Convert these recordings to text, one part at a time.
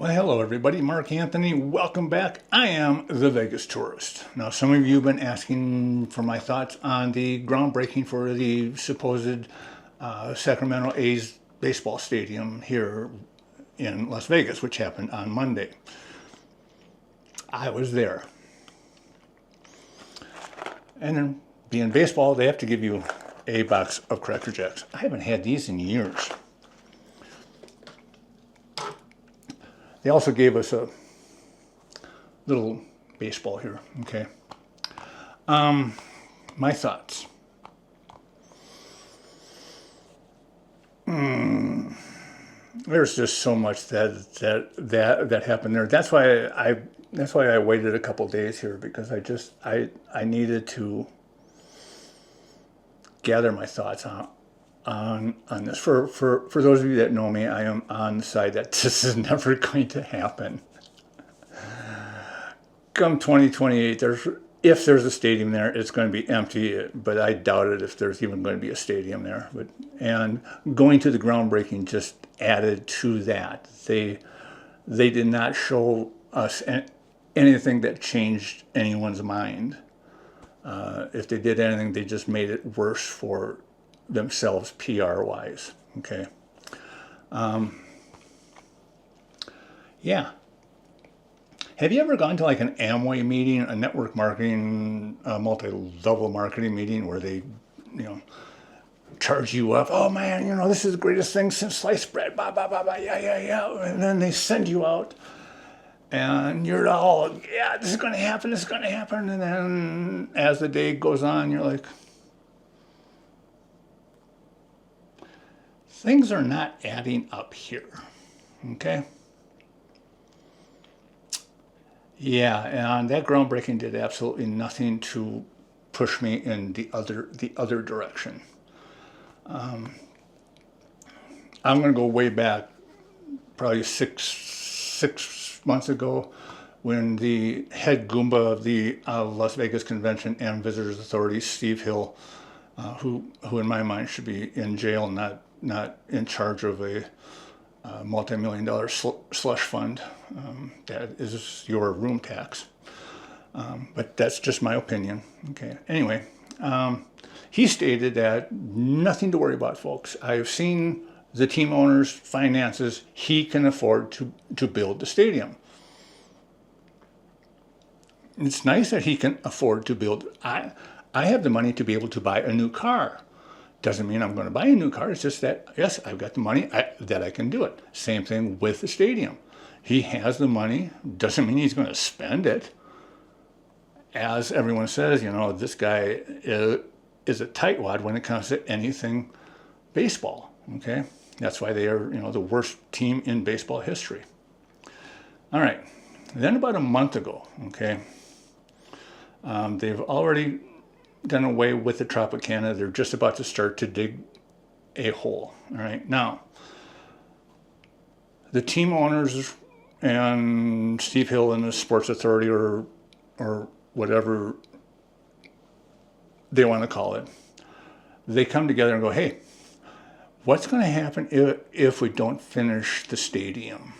Well, hello everybody, Mark Anthony, welcome back. I am the Vegas tourist. Now, some of you have been asking for my thoughts on the groundbreaking for the supposed Sacramento A's baseball stadium here in Las Vegas, which happened on Monday. I was there. And then, being baseball, they have to give you a box of Cracker Jacks. I haven't had these in years. They also gave us a little baseball here, okay? My thoughts. There's just so much that happened there. That's why I waited a couple days here, because I needed to gather my thoughts on this. For those of you that know me, I am on the side that this is never going to happen. Come 2028, if there's a stadium there, it's going to be empty, but I doubt it if there's even going to be a stadium there. And going to the groundbreaking just added to that. They did not show us anything that changed anyone's mind. If they did anything, they just made it worse for themselves PR-wise, okay? Yeah. Have you ever gone to like an Amway meeting, a network marketing, multi-level marketing meeting where they, charge you up? Oh man, this is the greatest thing since sliced bread, blah, blah, blah, blah, yeah. And then they send you out and you're all, yeah, this is going to happen. And then as the day goes on, you're like, things are not adding up here, okay? Yeah, and that groundbreaking did absolutely nothing to push me in the other direction. I'm going to go way back, probably six months ago, when the head Goomba of the Las Vegas Convention and Visitors Authority, Steve Hill, who in my mind should be in jail, not in charge of a multi-million-dollar slush fund that is your room tax. But that's just my opinion. Okay. Anyway, he stated that nothing to worry about, folks. I've seen the team owner's finances. He can afford to build the stadium. It's nice that he can afford to build. I have the money to be able to buy a new car. Doesn't mean I'm going to buy a new car. It's just that, yes, I've got the money that I can do it. Same thing with the stadium. He has the money. Doesn't mean he's going to spend it. As everyone says, this guy is a tightwad when it comes to anything baseball. Okay, that's why they are, the worst team in baseball history. All right. Then about a month ago, okay, they've already done away with the Tropicana. They're just about to start to dig a hole. All right. Now, the team owners and Steve Hill and the Sports Authority, or whatever they want to call it, they come together and go, hey, what's going to happen if we don't finish the stadium?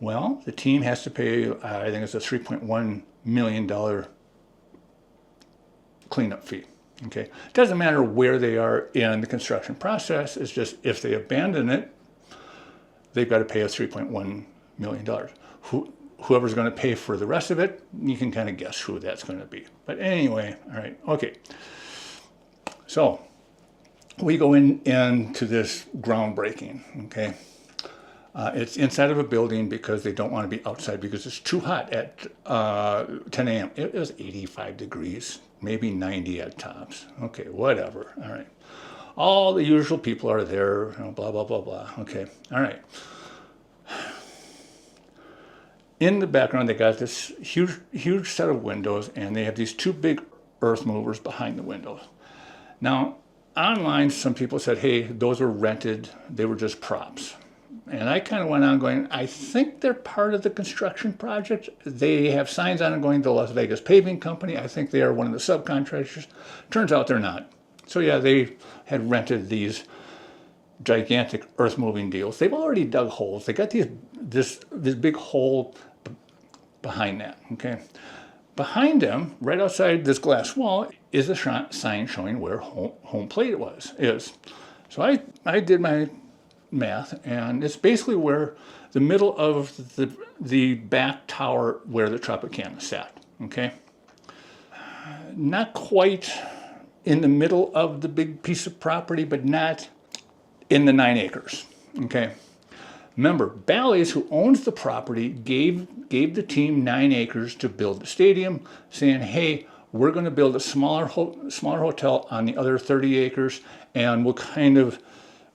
Well, the team has to pay, I think it's a $3.1 million cleanup fee. Okay, doesn't matter where they are in the construction process. It's just if they abandon it, they've got to pay us $3.1 million. Whoever's going to pay for the rest of it, you can kind of guess who that's going to be. But anyway, all right, okay. So we go into this groundbreaking. Okay, it's inside of a building because they don't want to be outside because it's too hot at 10 a.m. It was 85 degrees. Maybe 90 at tops. Okay, whatever. All right. All the usual people are there, blah, blah, blah, blah. Okay, all right. In the background, they got this huge set of windows, and they have these two big earth movers behind the windows. Now, online, some people said, hey, those were rented. They were just props. And I kind of went on going, I think they're part of the construction project. They have signs on it going to the Las Vegas Paving Company. I think they are one of the subcontractors. Turns out they're not. So yeah, they had rented these gigantic earth-moving deals. They've already dug holes. They got this big hole behind that, okay? Behind them, right outside this glass wall, is a sign showing where home plate is. So I did my math, and it's basically where the middle of the back tower where the Tropicana sat, okay? Not quite in the middle of the big piece of property, but not in the 9 acres, okay? Remember, Bally's, who owns the property, gave the team 9 acres to build the stadium, saying, hey, we're going to build a smaller hotel on the other 30 acres, and we'll kind of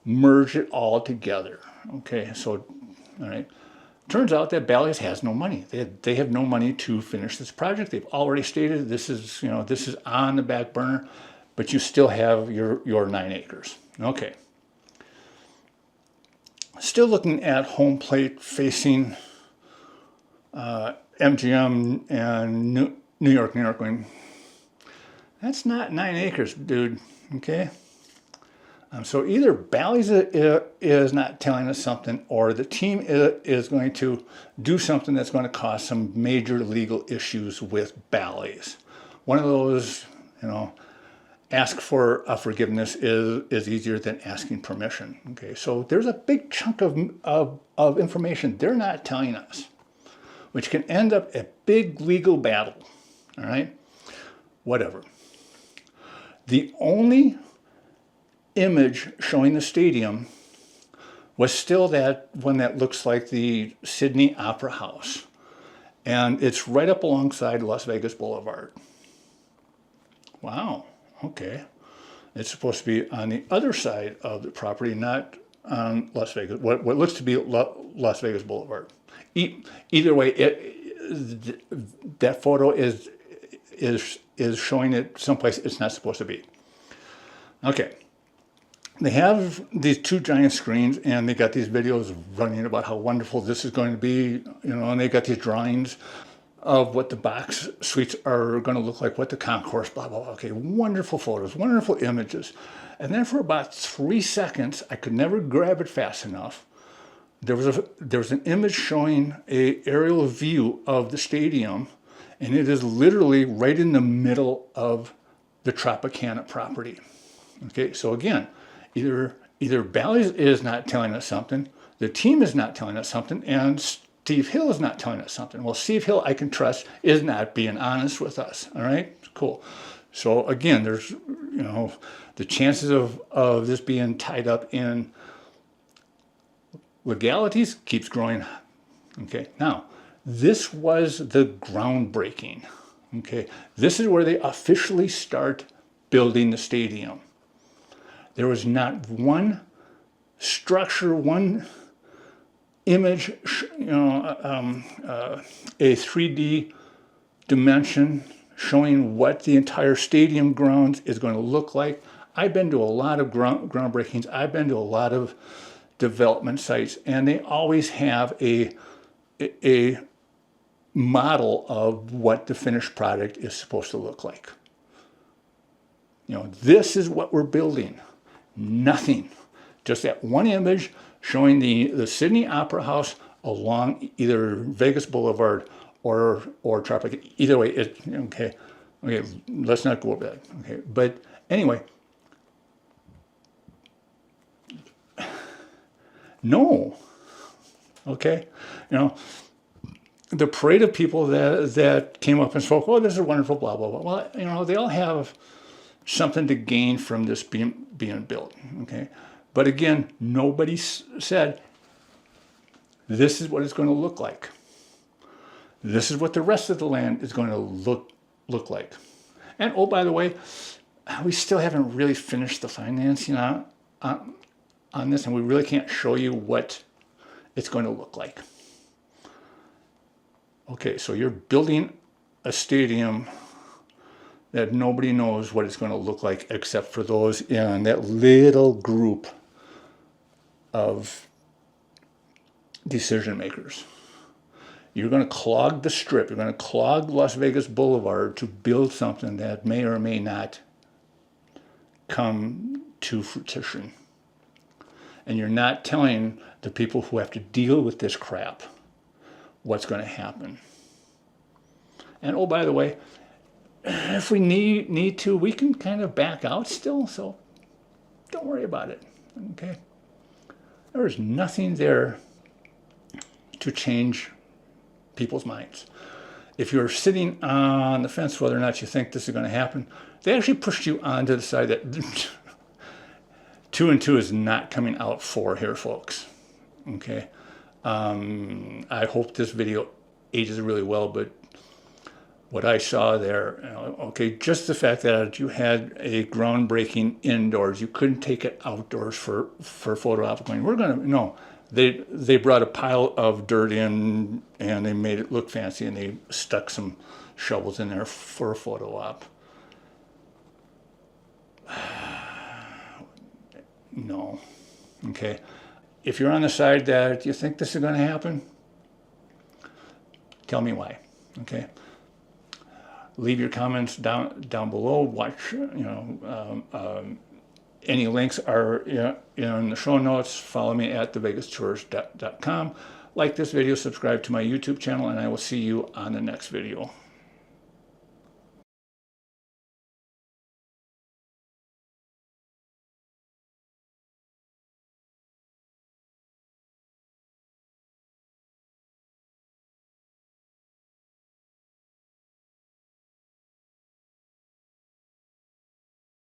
merge it all together. Okay, so, all right. Turns out that Bally's has no money. They have no money to finish this project. They've already stated this is on the back burner, but you still have your 9 acres. Okay. Still looking at home plate facing MGM and New York going, that's not 9 acres, dude, okay? So either Bally's is not telling us something, or the team is going to do something that's going to cause some major legal issues with Bally's. One of those, ask for a forgiveness is easier than asking permission. Okay, so there's a big chunk of information they're not telling us, which can end up a big legal battle. All right, whatever. The only image showing the stadium was still that one that looks like the Sydney Opera House, and it's right up alongside Las Vegas Boulevard. Wow. Okay, it's supposed to be on the other side of the property, not on Las Vegas. What looks to be Las Vegas Boulevard. Either way, that photo is showing it someplace it's not supposed to be. Okay, they have these 2 giant screens, and they got these videos running about how wonderful this is going to be, and they got these drawings of what the box suites are going to look like, what the concourse, blah, blah, blah. Okay, wonderful photos, wonderful images. And then for about 3 seconds, I could never grab it fast enough. There was an image showing an aerial view of the stadium, and it is literally right in the middle of the Tropicana property. Okay, so again, either Bally's is not telling us something, the team is not telling us something, and Steve Hill is not telling us something. Well, Steve Hill, I can trust, is not being honest with us. All right, cool. So again, there's, the chances of this being tied up in legalities keeps growing. Okay, now, this was the groundbreaking. Okay, this is where they officially start building the stadium. There was not one structure, one image, a 3D dimension showing what the entire stadium grounds is going to look like. I've been to a lot of groundbreakings. I've been to a lot of development sites, and they always have a model of what the finished product is supposed to look like. This is what we're building. Nothing. Just that one image showing the Sydney Opera House along either Vegas Boulevard or Tropicana. Either way, okay, let's not go over that. Okay, but anyway, no. Okay, the parade of people that came up and spoke, oh, this is wonderful, blah, blah, blah. Well, they all have something to gain from this being built, okay? But again, nobody said, this is what it's going to look like. This is what the rest of the land is going to look like. And oh, by the way, we still haven't really finished the financing on this, and we really can't show you what it's going to look like. Okay, so you're building a stadium that nobody knows what it's going to look like except for those in that little group of decision makers. You're going to clog the strip. You're going to clog Las Vegas Boulevard to build something that may or may not come to fruition. and you're not telling the people who have to deal with this crap what's going to happen. And oh, by the way, if we need to, we can kind of back out still, so don't worry about it, okay? There's nothing there to change people's minds. If you're sitting on the fence whether or not you think this is going to happen, they actually pushed you onto the side that 2 and 2 is not coming out 4 here, folks, okay? I hope this video ages really well, but what I saw there, okay, just the fact that you had a groundbreaking indoors, you couldn't take it outdoors for photo op. We're gonna, no, they brought a pile of dirt in and they made it look fancy and they stuck some shovels in there for a photo op. No, okay. If you're on the side that you think this is going to happen, tell me why, okay? Leave your comments down below. Watch, any links are in the show notes. Follow me at thevegastourist.com. Like this video, subscribe to my YouTube channel, and I will see you on the next video.